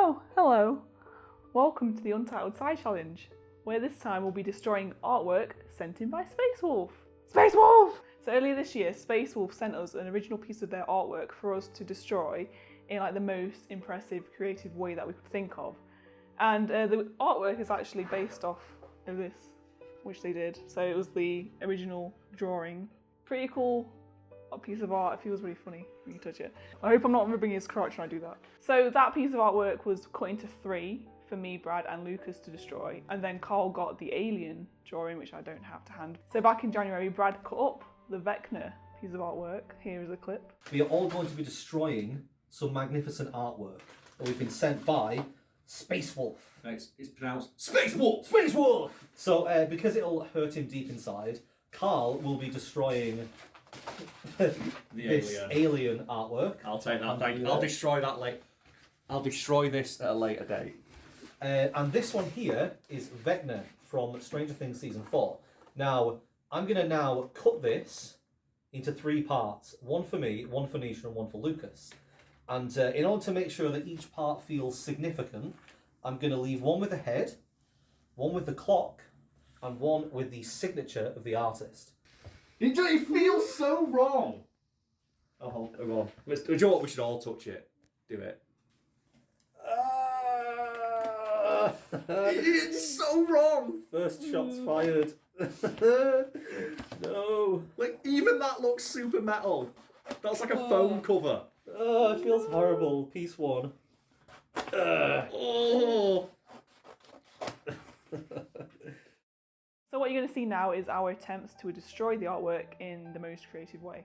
Oh, hello. Welcome to the Untitled Side Challenge, where this time we'll be destroying artwork sent in by SPACEWOLF. SPACEWOLF! So earlier this year, SPACEWOLF sent us an original piece of their artwork for us to destroy in like the most impressive, creative way that we could think of. And the artwork is actually based off of this, which they did. So it was the original drawing. Pretty cool piece of art. It feels really funny when you touch it. I hope I'm not rubbing his crotch when I do that. So that piece of artwork was cut into 3 for me, Brad and Lucas to destroy, and then Karl got the alien drawing, which I don't have to hand. So back in January, Brad cut up the Volcano piece of artwork. Here is a clip. We are all going to be destroying some magnificent artwork that we've been sent by SPACEWOLF. It's pronounced SPACEWOLF! SPACEWOLF! So because it'll hurt him deep inside, Karl will be destroying this alien artwork. I'll take that. I'll destroy that later. I'll destroy this at a later date. And this one here is Vecna from Stranger Things Season 4. Now, I'm going to now cut this into 3 parts. One for me, one for Nisha, and one for Lucas. And in order to make sure that each part feels significant, I'm going to leave one with the head, one with the clock, and one with the signature of the artist. It feels so wrong. Oh, come on. Do you know what? We should all touch it. Do it. It's so wrong. First shot's fired. No. Like, even that looks super metal. That's like a foam cover. Oh, it feels horrible. Piece 1. Oh. So what you're going to see now is our attempts to destroy the artwork in the most creative way.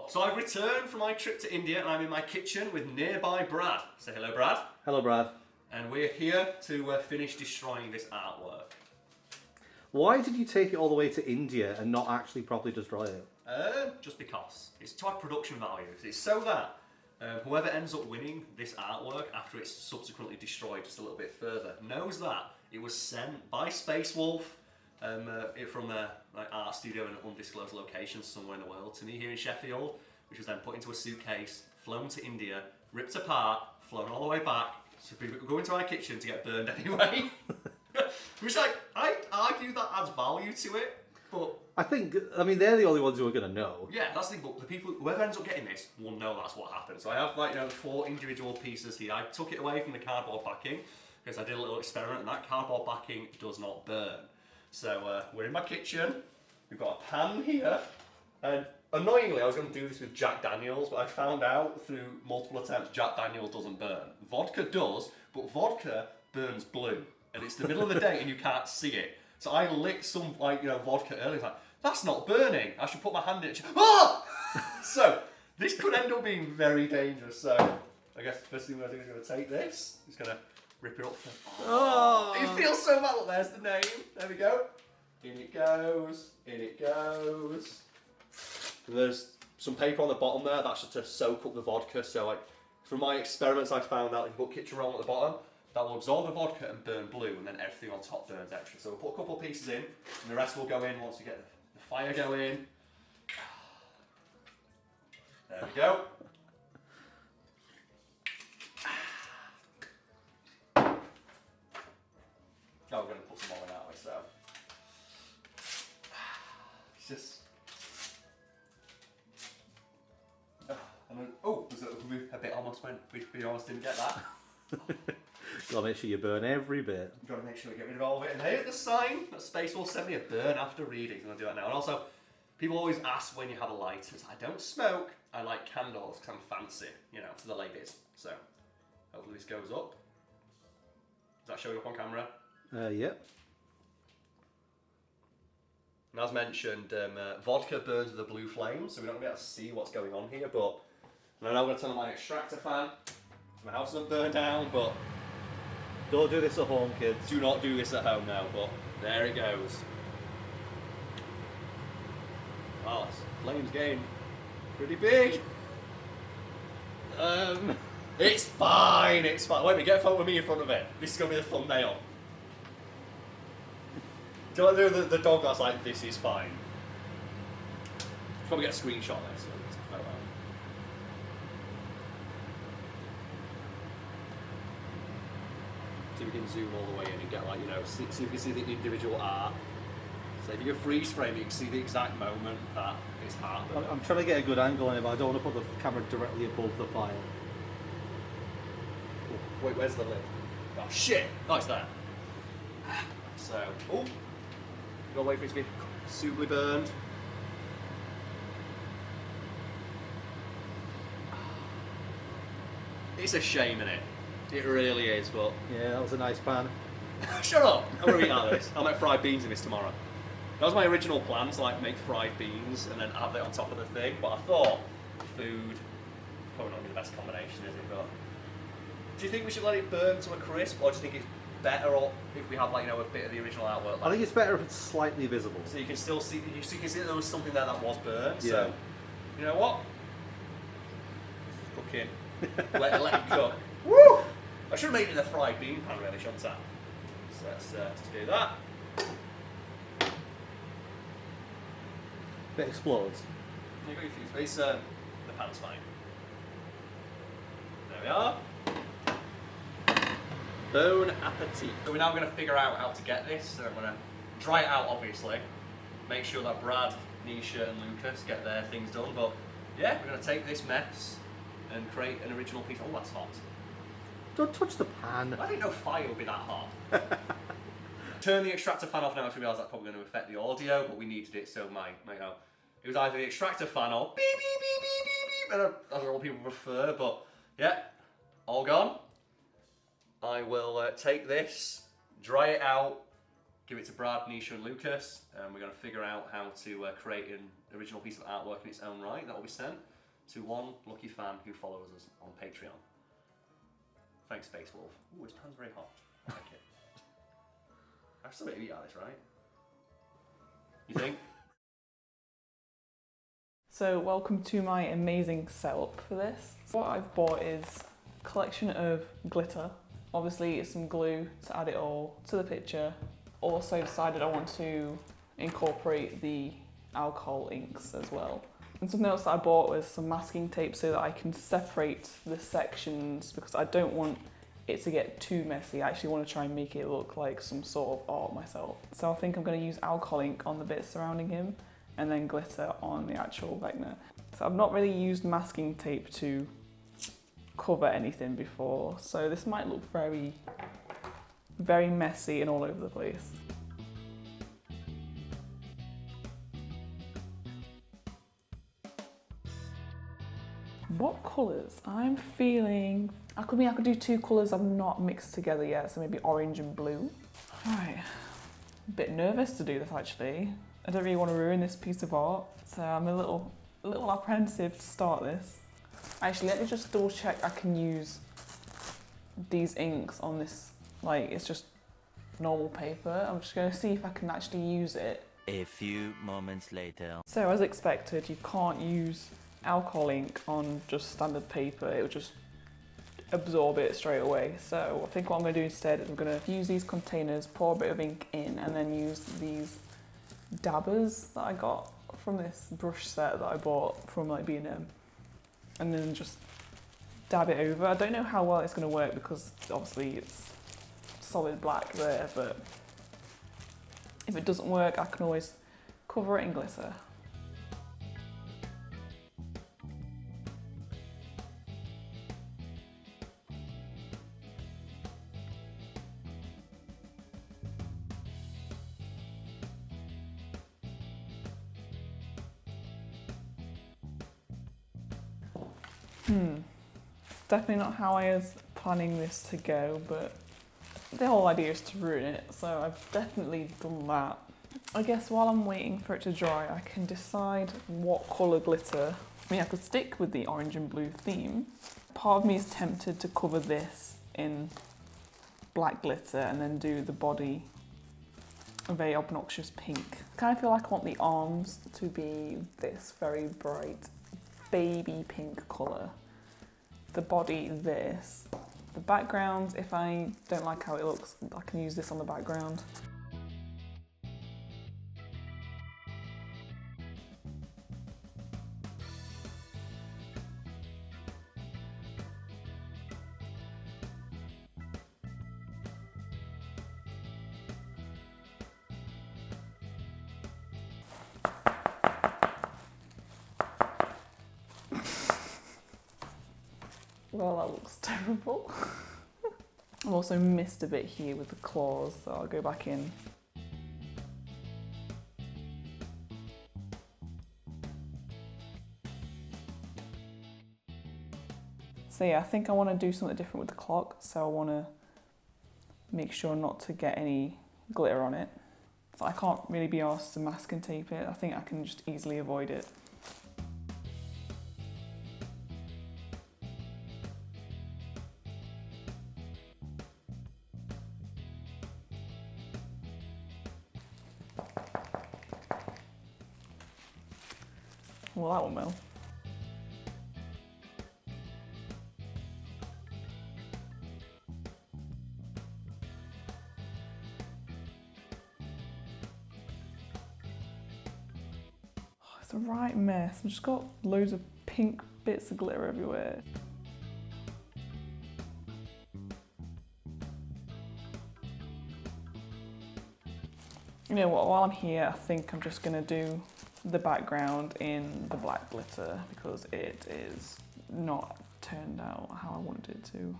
So I've returned from my trip to India and I'm in my kitchen with nearby Brad. Say hello, Brad. Hello, Brad. And we're here to finish destroying this artwork. Why did you take it all the way to India and not actually properly destroy it? Just because. It's to add production value. It's so that whoever ends up winning this artwork after it's subsequently destroyed just a little bit further knows that it was sent by SPACEWOLF from a art studio in an undisclosed location somewhere in the world to me here in Sheffield, which was then put into a suitcase, flown to India, ripped apart, flown all the way back, so people could go into my kitchen to get burned anyway. Which, like, I argue that adds value to it, but I mean, they're the only ones who are going to know. yeah, that's the thing, but the people, whoever ends up getting this will know that's what happened. So I have, like, 4 individual pieces here. I took it away from the cardboard backing because I did a little experiment and that cardboard backing does not burn. So we're in my kitchen, we've got a pan here, and annoyingly I was going to do this with Jack Daniels, but I found out through multiple attempts Jack Daniels doesn't burn. Vodka does, but vodka burns blue, and it's the middle of the day and you can't see it. So I lit some vodka earlier, like, that's not burning, I should put my hand in it. Ah! So this could end up being very dangerous, so I guess the first thing we're going to do is going to take this, just going to rip it up. Oh. It feels so bad. Look, there's the name. There we go. In it goes. In it goes. There's some paper on the bottom there. That's just to soak up the vodka. So, like, from my experiments, I found out if you put kitchen roll at the bottom, that will absorb the vodka and burn blue, and then everything on top burns extra. So we'll put a couple of pieces in, and the rest will go in once we get the fire going. There we go. Oh, we're going to put some more in, aren't we? So it's just. There's a bit almost went. We almost didn't get that. Gotta make sure you burn every bit. Got to make sure we get rid of all of it. And here's the sign that SPACEWOLF sent me a burn after reading. I'm going to do that now. And also, people always ask when you have a lighter. I don't smoke. I like candles because I'm fancy, for the ladies. So hopefully this goes up. Is that showing up on camera? Yep. And as mentioned, vodka burns with a blue flame, so we're not going to be able to see what's going on here, but I know I'm going to turn on my extractor fan, so my house doesn't burn down, but Don't do this at home, kids. do not do this at home now, but there it goes. Wow, this flame's getting pretty big. It's fine, it's fine. Wait a minute, get a photo of me in front of it. This is going to be the thumbnail. Do you like the dog that's like, this is fine? Probably get a screenshot of this. So we can zoom all the way in and get like, you know, see if you can see the individual art. So if you can freeze frame, you can see the exact moment that it's happened. I'm trying to get a good angle on it, but I don't want to put the camera directly above the file. Wait, where's the lid? Oh shit! Oh, it's there. So, oh, you gotta wait for it to be suitably burned. It's a shame, innit? It really is, but... Yeah, that was a nice pan. Shut up! I'm gonna eat out of this. I'll make fried beans in this tomorrow. That was my original plan, to like make fried beans and then add it on top of the thing, but I thought food probably not gonna be the best combination, is it? But do you think we should let it burn to a crisp, or do you think it's better if we have like, you know, a bit of the original artwork? I think it's better if it's slightly visible. So you can still see, you can see there was something there that was burned. Yeah. So, you know what? Cooking. let it cook. Woo! I should have made it in a fried bean pan, really, shouldn't I? So let's do that. If it explodes. You got your fuse. It's the pan's fine. There we are. Bon appetit. So we're now going to figure out how to get this. So I'm going to dry it out, obviously. Make sure that Brad, Nisha, and Lucas get their things done. But yeah, we're going to take this mess and create an original piece. Oh, that's hot. Don't touch the pan. I didn't know fire would be that hot. Turn the extractor fan off now, because we realised that's probably going to affect the audio, but we needed it, so it was either the extractor fan or beep, beep, beep, beep, beep, beep, and as a lot of people prefer, but yeah, all gone. I will take this, dry it out, give it to Brad, Nisha, and Lucas, and we're going to figure out how to create an original piece of artwork in its own right that will be sent to one lucky fan who follows us on Patreon. Thanks, SPACEWOLF. Ooh, this pan's very hot. I like it. I still maybe eat out of this, right? You think? So welcome to my amazing setup for this. What I've bought is a collection of glitter. Obviously some glue to add it all to the picture. Also decided I want to incorporate the alcohol inks as well. And something else that I bought was some masking tape so that I can separate the sections, because I don't want it to get too messy. I actually want to try and make it look like some sort of art myself. So I think I'm going to use alcohol ink on the bits surrounding him and then glitter on the actual Vecna. So I've not really used masking tape to cover anything before, so this might look very, very messy and all over the place. What colours? I'm feeling... I could do two colours I've not mixed together yet, so maybe orange and blue. Right, a bit nervous to do this actually. I don't really want to ruin this piece of art, so I'm a little apprehensive to start this. Actually, let me just double check I can use these inks on this, like it's just normal paper. I'm just going to see if I can actually use it. A few moments later. So as expected, you can't use alcohol ink on just standard paper. It will just absorb it straight away. So I think what I'm going to do instead is I'm going to use these containers, pour a bit of ink in, and then use these dabbers that I got from this brush set that I bought from like B&M, and then just dab it over. I don't know how well it's going to work because obviously it's solid black there, but if it doesn't work I can always cover it in glitter. It's definitely not how I was planning this to go, but the whole idea is to ruin it, so I've definitely done that. I guess while I'm waiting for it to dry, I can decide what colour glitter. I mean, I could stick with the orange and blue theme. Part of me is tempted to cover this in black glitter and then do the body a very obnoxious pink. I kind of feel like I want the arms to be this very bright baby pink colour. The body this. The background, if I don't like how it looks, I can use this on the background. Well, that looks terrible. I've also missed a bit here with the claws, so I'll go back in. So yeah, I think I want to do something different with the clock, so I want to make sure not to get any glitter on it. So I can't really be asked to mask and tape it. I think I can just easily avoid it. Well, that one will. It's a right mess. I've just got loads of pink bits of glitter everywhere. You know what, while I'm here, I think I'm just gonna do the background in the black glitter because it is not turned out how I wanted it to.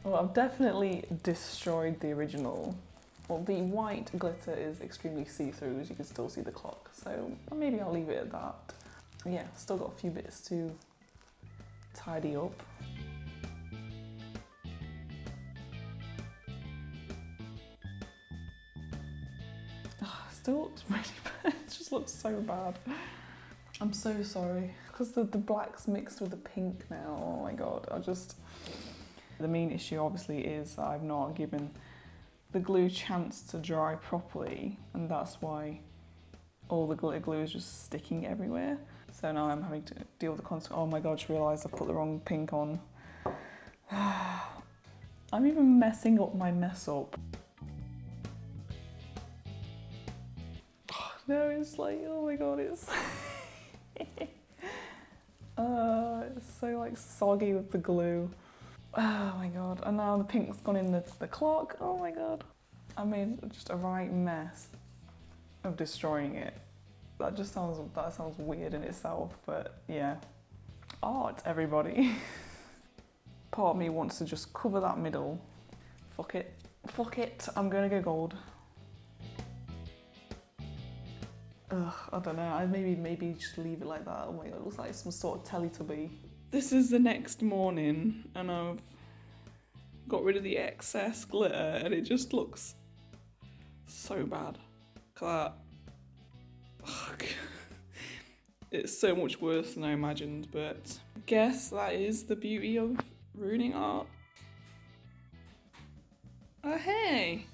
Well, I've definitely destroyed the original. Well, the white glitter is extremely see-through, as you can still see the clock, so maybe I'll leave it at that. Yeah, still got a few bits to tidy up. Still looks really bad. It just looks so bad. I'm so sorry. Because the black's mixed with the pink now. Oh my god, The main issue obviously is that I've not given the glue a chance to dry properly, and that's why all the glitter glue is just sticking everywhere. So now I'm having to deal with the consequence. Oh my god, I just realised I put the wrong pink on. I'm even messing up my mess up. No, it's like, oh my god, it's it's so like soggy with the glue. Oh my god, and now the pink's gone in the clock. Oh my god. I made just a right mess of destroying it. That sounds weird in itself, but yeah. Art, everybody. Part of me wants to just cover that middle. Fuck it. Fuck it, I'm gonna go gold. Ugh, I don't know, maybe just leave it like that. Oh my god, it looks like some sort of Teletubby. This is the next morning and I've got rid of the excess glitter and it just looks so bad. Look at that. Fuck. It's so much worse than I imagined, but I guess that is the beauty of ruining art. Oh hey!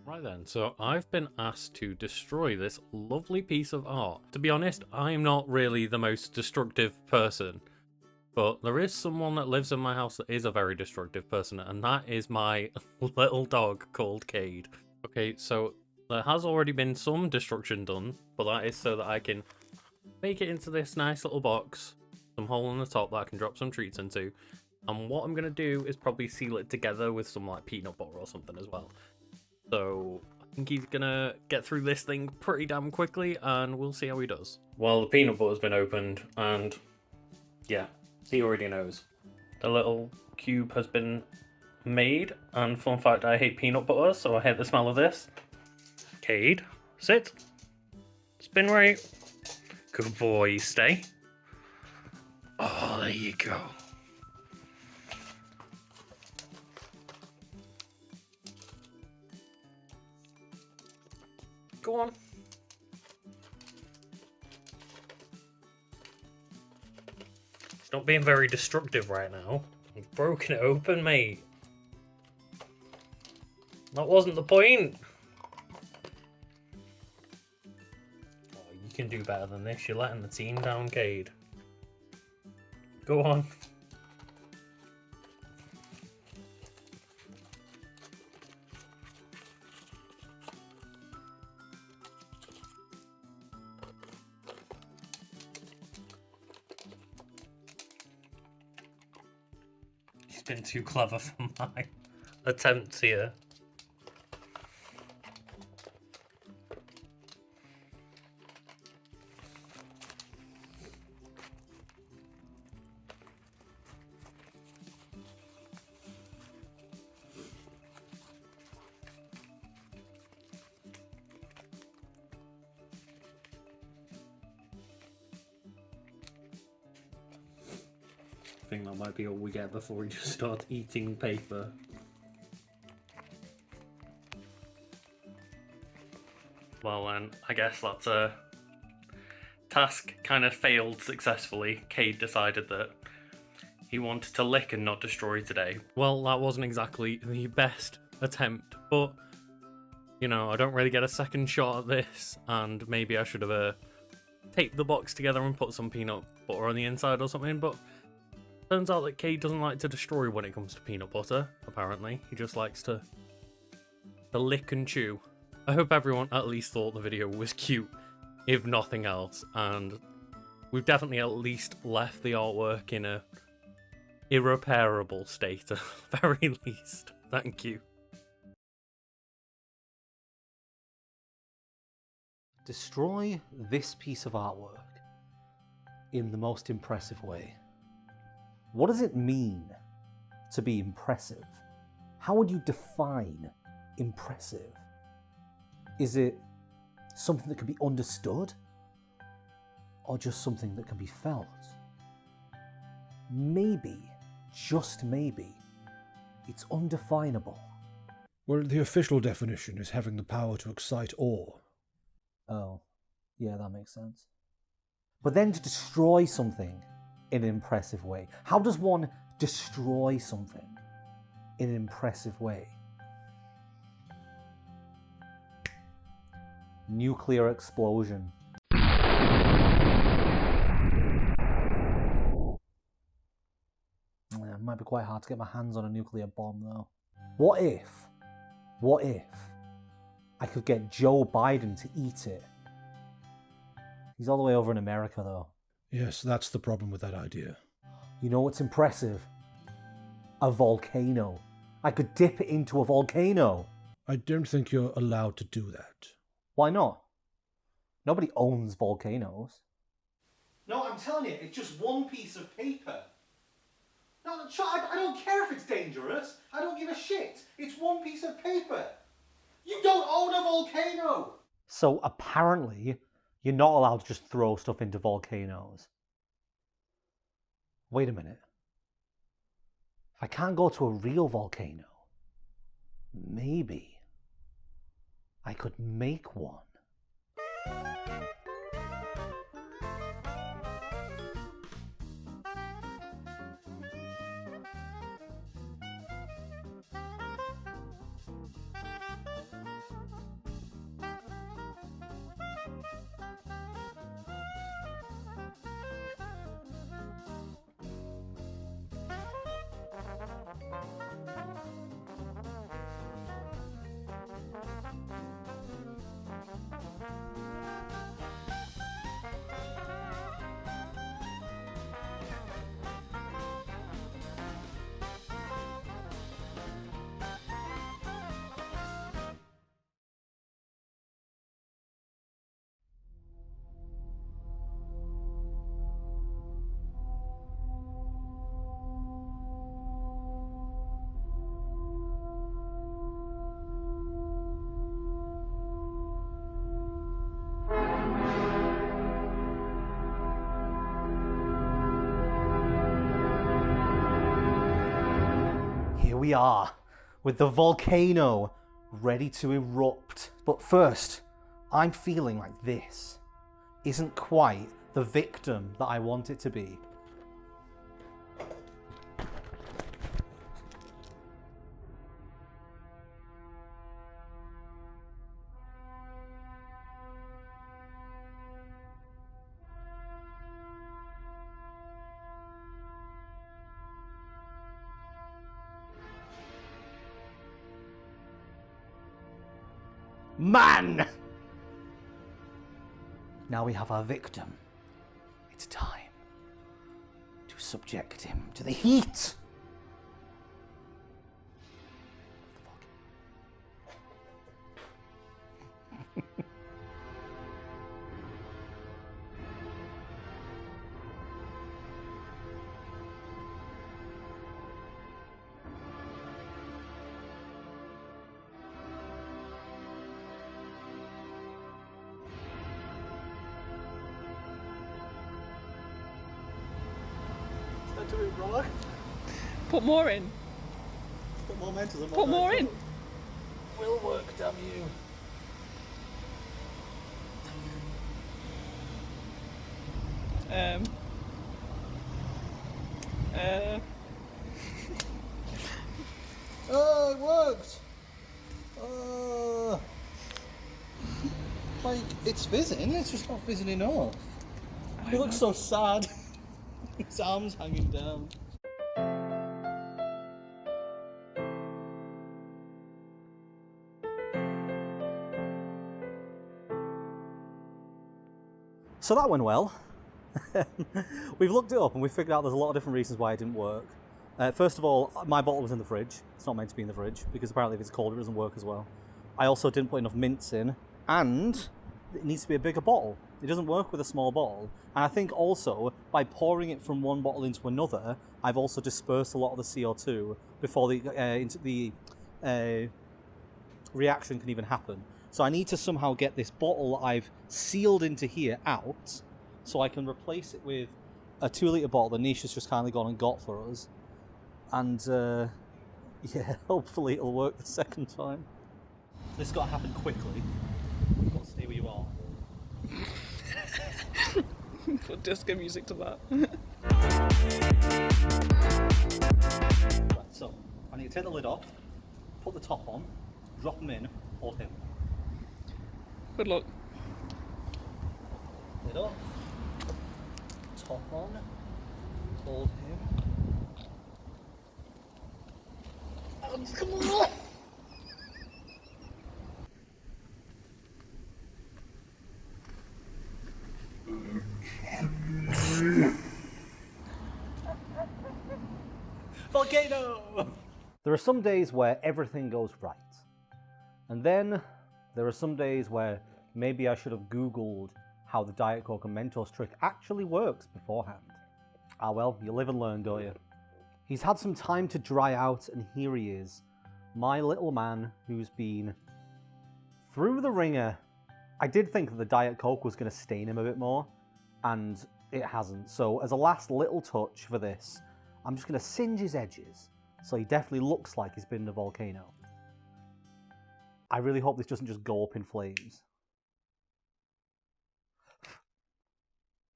Right then, so I've been asked to destroy this lovely piece of art. To be honest, I'm not really the most destructive person, but there is someone that lives in my house that is a very destructive person, and that is my little dog called Cade. Okay, so there has already been some destruction done, but that is so that I can make it into this nice little box, some hole in the top that I can drop some treats into, and what I'm going to do is probably seal it together with some like peanut butter or something as well. So I think he's gonna get through this thing pretty damn quickly and we'll see how he does. Well, the peanut butter's been opened and yeah, he already knows. The little cube has been made, and fun fact, I hate peanut butter, so I hate the smell of this. Cade, sit. Spin right. Good boy, stay. Oh, there you go. Go on. It's not being very destructive right now. You've broken it open, mate. That wasn't the point. Oh, you can do better than this. You're letting the team down, Cade. Go on. He's been too clever for my attempts here. I think that might be all we get before we just start eating paper. Well then, I guess that's a task kind of failed successfully. Cade decided that he wanted to lick and not destroy today. Well, that wasn't exactly the best attempt, but you know, I don't really get a second shot at this, and maybe I should have taped the box together and put some peanut butter on the inside or something, but turns out that Cade doesn't like to destroy when it comes to peanut butter, apparently. He just likes to lick and chew. I hope everyone at least thought the video was cute, if nothing else, and we've definitely at least left the artwork in a irreparable state, at the very least. Thank you. Destroy this piece of artwork in the most impressive way. What does it mean to be impressive? How would you define impressive? Is it something that can be understood? Or just something that can be felt? Maybe, just maybe, it's undefinable. Well, the official definition is having the power to excite awe. Oh, yeah, that makes sense. But then to destroy something in an impressive way. How does one destroy something in an impressive way? Nuclear explosion. Yeah, it might be quite hard to get my hands on a nuclear bomb though. What if I could get Joe Biden to eat it? He's all the way over in America though. Yes, that's the problem with that idea. You know what's impressive? A volcano. I could dip it into a volcano. I don't think you're allowed to do that. Why not? Nobody owns volcanoes. No, I'm telling you, it's just one piece of paper. No, I don't care if it's dangerous. I don't give a shit. It's one piece of paper. You don't own a volcano. So apparently, you're not allowed to just throw stuff into volcanoes. Wait a minute. If I can't go to a real volcano, maybe I could make one. Here we are, with the volcano ready to erupt. But first, I'm feeling like this isn't quite the victim that I want it to be. Man! Now we have our victim. It's time to subject him to the heat Do it wrong. Put more in. Put more momentum. Put more in. Will work, damn you. Oh, it worked. Like, it's fizzing, it's just not fizzing enough. He looks so sad. His arms hanging down. So that went well. We've looked it up and we've figured out there's a lot of different reasons why it didn't work. First of all, my bottle was in the fridge. It's not meant to be in the fridge because apparently if it's cold it doesn't work as well. I also didn't put enough mints in, and it needs to be a bigger bottle. It doesn't work with a small bottle. And I think also by pouring it from one bottle into another, I've also dispersed a lot of the CO2 before the reaction can even happen. So I need to somehow get this bottle I've sealed into here out so I can replace it with a 2 litre bottle that Nisha's just kindly gone and got for us. And yeah, hopefully it'll work the second time. This has got to happen quickly. You've got to stay where you are. Put disco music to that. Right, so I need to take the lid off, put the top on, drop them in, hold him. Good luck. Lid off, top on, hold him. And come on! Volcano! There are some days where everything goes right. And then there are some days where maybe I should have Googled how the Diet Coke and Mentos trick actually works beforehand. Ah well, you live and learn, don't you? He's had some time to dry out, and here he is. My little man who's been through the ringer. I did think that the Diet Coke was going to stain him a bit more, and it hasn't. So as a last little touch for this, I'm just going to singe his edges so he definitely looks like he's been in a volcano. I really hope this doesn't just go up in flames.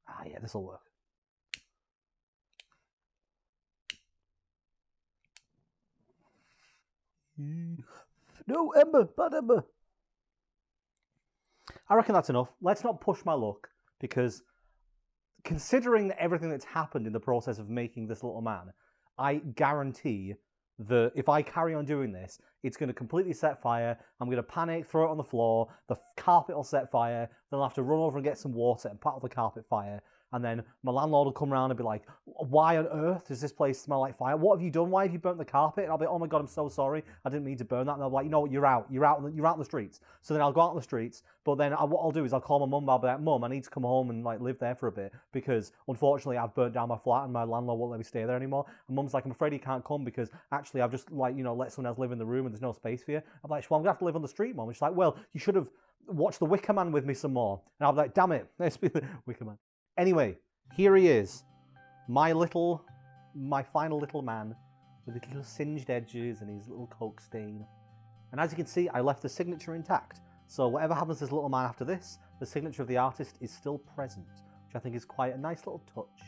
Ah yeah, this'll work. No, Ember, bad Ember. I reckon that's enough. Let's not push my luck, because considering everything that's happened in the process of making this little man, I guarantee that if I carry on doing this, it's going to completely set fire. I'm going to panic, throw it on the floor, the carpet will set fire, then I'll have to run over and get some water and put out the carpet fire. And then my landlord will come around and be like, why on earth does this place smell like fire? What have you done? Why have you burnt the carpet? And I'll be, oh my God, I'm so sorry. I didn't mean to burn that. And they'll be like, you know what, you're out in the streets. So then I'll go out in the streets, but then what I'll do is I'll call my mum. I'll be like, Mum, I need to come home and like live there for a bit because unfortunately I've burnt down my flat and my landlord won't let me stay there anymore. And Mum's like, I'm afraid you can't come because actually I've just like, let someone else live in the room and there's no space for you. I'm like, well, I'm gonna have to live on the street, Mum. And she's like, well, you should have watched The Wicker Man with me some more. And I'm like, damn it, let's be the Wicker Man. Anyway, here he is, my final little man with his little singed edges and his little Coke stain. And as you can see, I left the signature intact. So whatever happens to this little man after this, the signature of the artist is still present, which I think is quite a nice little touch.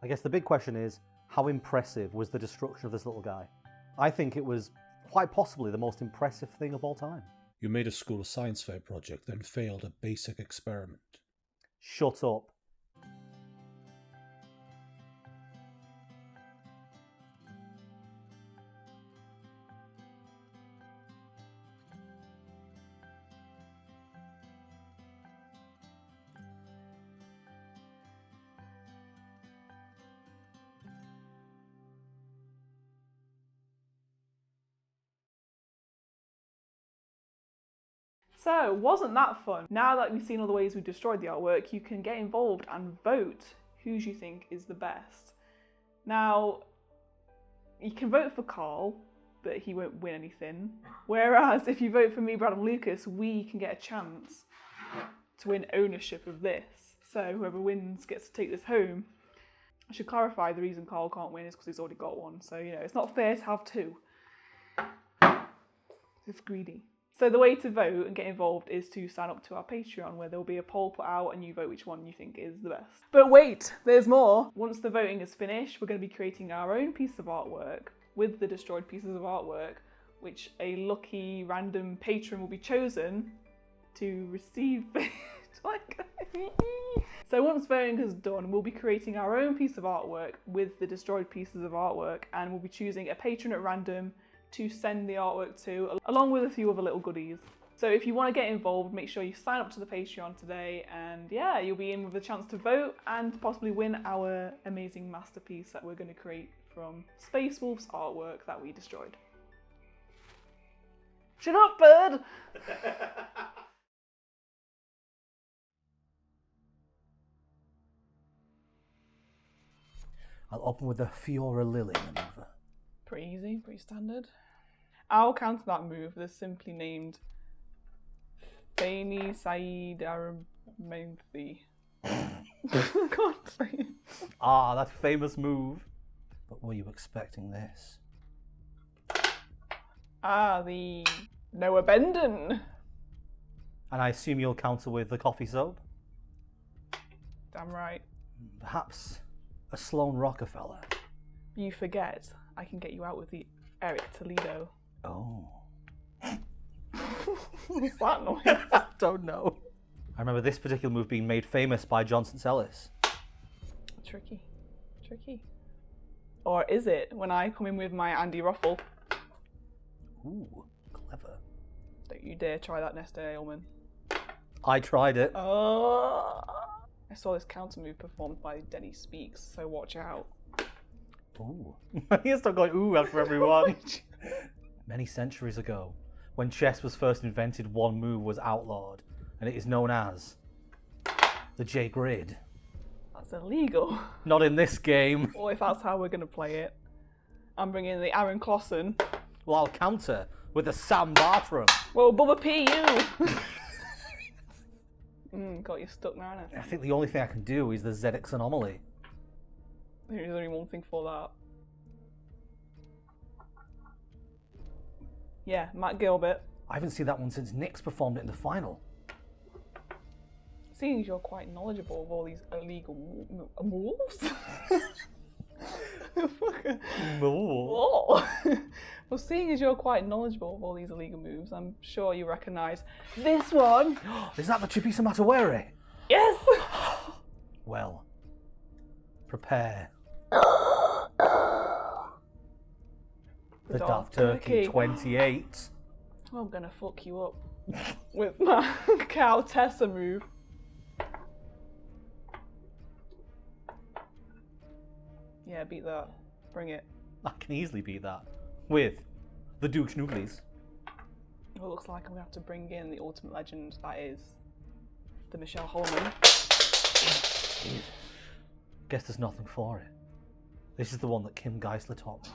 I guess the big question is, how impressive was the destruction of this little guy? I think it was quite possibly the most impressive thing of all time. You made a school science fair project, then failed a basic experiment. Shut up. So, wasn't that fun? Now that we've seen all the ways we've destroyed the artwork, you can get involved and vote who you think is the best. Now, you can vote for Karl, but he won't win anything. Whereas if you vote for me, Brad and Lucas, we can get a chance to win ownership of this. So whoever wins gets to take this home. I should clarify the reason Karl can't win is because he's already got one. So, it's not fair to have two. It's greedy. So the way to vote and get involved is to sign up to our Patreon, where there will be a poll put out and you vote which one you think is the best. But wait, there's more. Once the voting is finished, we're going to be creating our own piece of artwork with the destroyed pieces of artwork, which a lucky random patron will be chosen to receive. So once voting is done, we'll be creating our own piece of artwork with the destroyed pieces of artwork, and we'll be choosing a patron at random to send the artwork to, along with a few other little goodies. So if you want to get involved, make sure you sign up to the Patreon today, and yeah, you'll be in with a chance to vote and possibly win our amazing masterpiece that we're going to create from SPACEWOLF's artwork that we destroyed. Shut up, bird! I'll open with the Fiora Lily maneuver. Pretty easy, pretty standard. I'll counter that move. They're simply named Faini Saeed Aramenthi. I can't say it. Ah, that famous move. But were you expecting this? Ah, the Noah Benden. And I assume you'll counter with the coffee soap? Damn right. Perhaps a Sloane Rockefeller. You forget, I can get you out with the Eric Toledo. Oh. What's that noise? I don't know. I remember this particular move being made famous by Johnson Ellis. Tricky. Tricky. Or is it when I come in with my Andy Ruffle? Ooh, clever. Don't you dare try that Nesta Ailman. I tried it. Oh. I saw this counter move performed by Denny Speaks, so watch out. Ooh. He's still going ooh after everyone. Many centuries ago, when chess was first invented, one move was outlawed, and it is known as the J-Grid. That's illegal. Not in this game. Or if that's how we're going to play it. I'm bringing the Aaron Clausen. Well, I'll counter with the Sam Bartram. Whoa, Bubba P, you! Got you stuck now, innit? I think the only thing I can do is the ZX Anomaly. There's only one thing for that. Yeah, Matt Gilbert. I haven't seen that one since Nick's performed it in the final. Seeing as you're quite knowledgeable of all these illegal moves. Well, seeing as you're quite knowledgeable of all these illegal moves, I'm sure you recognise this one. Is that the Chipisa Matawere? Yes! Well, prepare. The Daft Turkey 28. Oh, I'm gonna fuck you up with my Cow Tessa move. Yeah, beat that. Bring it. I can easily beat that. With the Duke Schnoogleys. Well, it looks like I'm gonna have to bring in the ultimate legend that is the Michelle Holman. Jesus. Guess there's nothing for it. This is the one that Kim Geisler taught me.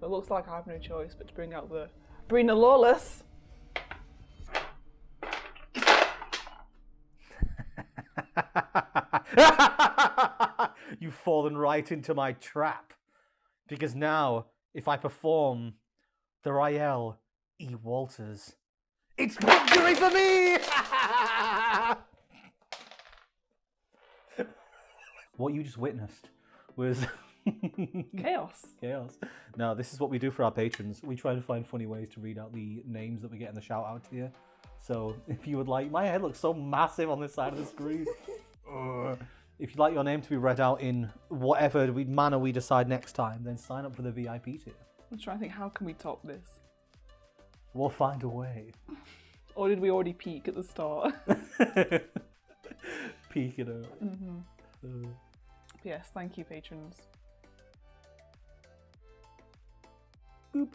But it looks like I have no choice but to bring out the Brina Lawless. You've fallen right into my trap. Because now, if I perform the Rael E. Walters, it's victory for me! What you just witnessed was Chaos. chaos. No, this is what we do for our patrons. We try to find funny ways to read out the names that we get in the shout out here. So if you would like, my head looks so massive on this side of the screen. If you'd like your name to be read out in whatever manner we decide next time, then sign up for the VIP tier. I'm trying to think, how can we top this? We'll find a way. Or did we already peak at the start? Peek it out. Yes, thank you, patrons. Boop.